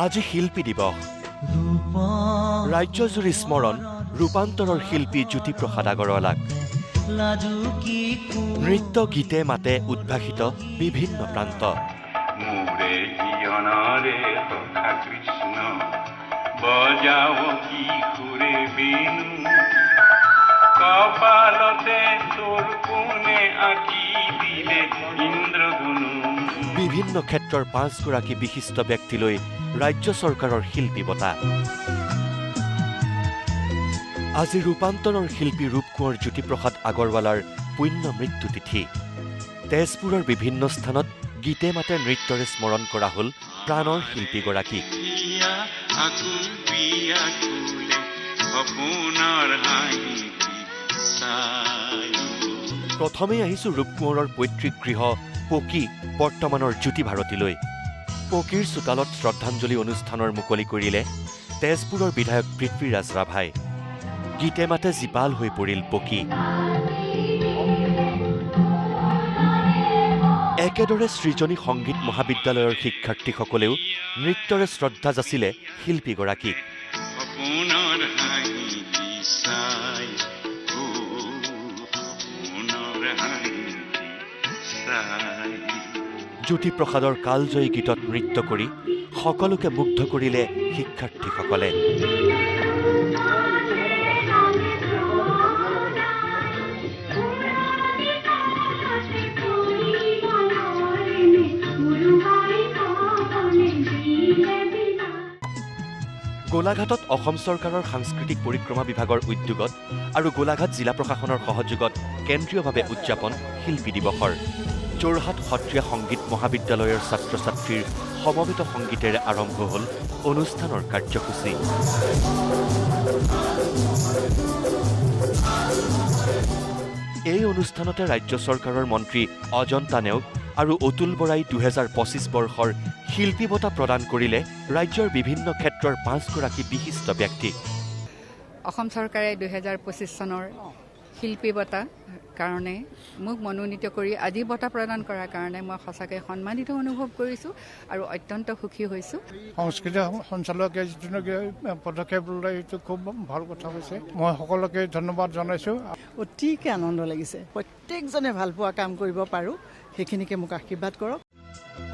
আজি শিল্পী দিৱস ৰাজ্যজুৰি স্মৰণ ৰূপান্তৰৰ শিল্পী জ্যোতিপ্ৰসাদ আগৰৱালাক নৃত্য গীতে মাতে উদ্ভাসিত বিভিন্ন প্ৰান্ত মোৰে জীবনৰে সখা কৃষ্ণ বজাও কি সুৰে বিনু কপালতে তোৰ কোনে আঁকি দিলে ইন্দ্ৰধনু বিভিন্ন ক্ষেত্ৰৰ ৫ গৰাকী বিশিষ্ট ব্যক্তিলৈ ৰাজ্য চৰকাৰৰ শিল্পী বঁটা আজি ৰূপান্তৰৰ শিল্পী ৰূপকোঁৱৰ জ্যোতিপ্ৰসাদ আগৰৱালাৰ পুণ্য মৃত্যু তিথি তেজপুৰৰ বিভিন্ন স্থানত গীতে মাতে নৃত্যৰে স্মৰণ কৰা হ'ল প্ৰাণৰ শিল্পীগৰাকীক প্ৰথমেই আহিছো ৰূপকোঁৱৰৰ পৈতৃক গৃহ পকী বৰ্তমানৰ জ্যোতি ভাৰতীলৈ পকীৰ চোতালত শ্ৰদ্ধাঞ্জলি অনুষ্ঠানৰ মুকলি কৰিলে তেজপুৰৰ বিধায়ক পৃথ্বীৰাজ ৰাভাই গীতে মাতে জীপাল হৈ পৰিল পকী একেদৰে সৃজনী সংগীত মহাবিদ্যালয়ৰ শিক্ষাৰ্থীসকলেও নৃত্যৰে শ্ৰদ্ধা যাচিলে শিল্পীগৰাকীক জ্যোতিপ্ৰসাদৰ কালজয়ী গীতত নৃত্য কৰি সকলোকে মুগ্ধ কৰিলে শিক্ষাৰ্থীসকলে গোলাঘাটত অসম চৰকাৰৰ সাংস্কৃতিক পৰিক্ৰমা বিভাগৰ উদ্যোগত আৰু গোলাঘাট জিলা প্ৰশাসনৰ সহযোগত কেন্দ্ৰীয়ভাৱে উদযাপন শিল্পী দিৱসৰ যোৰহাট সত্ৰীয়া সংগীত মহাবিদ্যালয়ৰ ছাত্ৰ ছাত্ৰীৰ সমবেত সংগীতেৰে আৰম্ভ হ'ল অনুষ্ঠানৰ কাৰ্যসূচী এই অনুষ্ঠানতে ৰাজ্য চৰকাৰৰ মন্ত্ৰী অজন্তা নেওগ আৰু অতুল বৰাই ২০২৫ বৰ্ষৰ শিল্পী বঁটা প্ৰদান কৰিলে ৰাজ্যৰ বিভিন্ন ক্ষেত্ৰৰ ৫ গৰাকী বিশিষ্ট ব্যক্তিক অসম চৰকাৰে ২০২৫ চনৰ শিল্পী বঁটা কাৰণে মোক মনোনীত কৰি আজি বঁটা প্ৰদান কৰাৰ কাৰণে মই সঁচাকৈ সন্মানিত অনুভৱ কৰিছোঁ আৰু অত্যন্ত সুখী হৈছোঁ সংস্কৃতি সঞ্চালকে যিটো পদক্ষেপ ল'লে এইটো খুব ভাল কথা হৈছে মই সকলোকে ধন্যবাদ জনাইছোঁ অতিকে আনন্দ লাগিছে প্ৰত্যেকজনে ভাল পোৱা কাম কৰিব পাৰোঁ সেইখিনিকে মোক আশীৰ্বাদ কৰক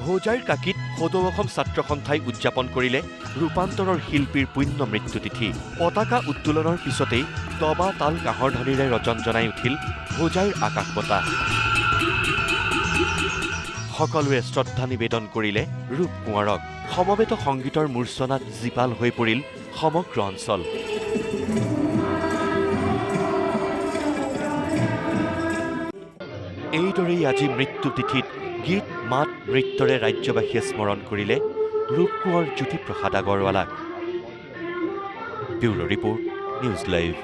হোজাইৰ কাকিত সদৌ অসম ছাত্ৰ সন্থাই উদযাপন কৰিলে ৰূপান্তৰৰ শিল্পীৰ পুণ্য মৃত্যু তিথি পতাকা উত্তোলনৰ পিছতেই তবা তাল কাঁহৰ ধ্বনিৰে ৰজন জনাই উঠিল হোজাইৰ আকাশ বঁটা সকলোৱে শ্ৰদ্ধা নিবেদন কৰিলে ৰূপকোঁৱৰক সমবেত সংগীতৰ মূৰ্ছনাত জীপাল হৈ পৰিল সমগ্ৰ অঞ্চল এইদৰেই আজি মৃত্যু তিথিত গীত মাত নৃত্যৰে ৰাজ্যবাসীয়ে স্মৰণ কৰিলে ৰূপকোঁৱৰ জ্যোতিপ্ৰসাদ আগৰৱালাক ব্যুৰ' ৰিপৰ্ট নিউজ লাইভ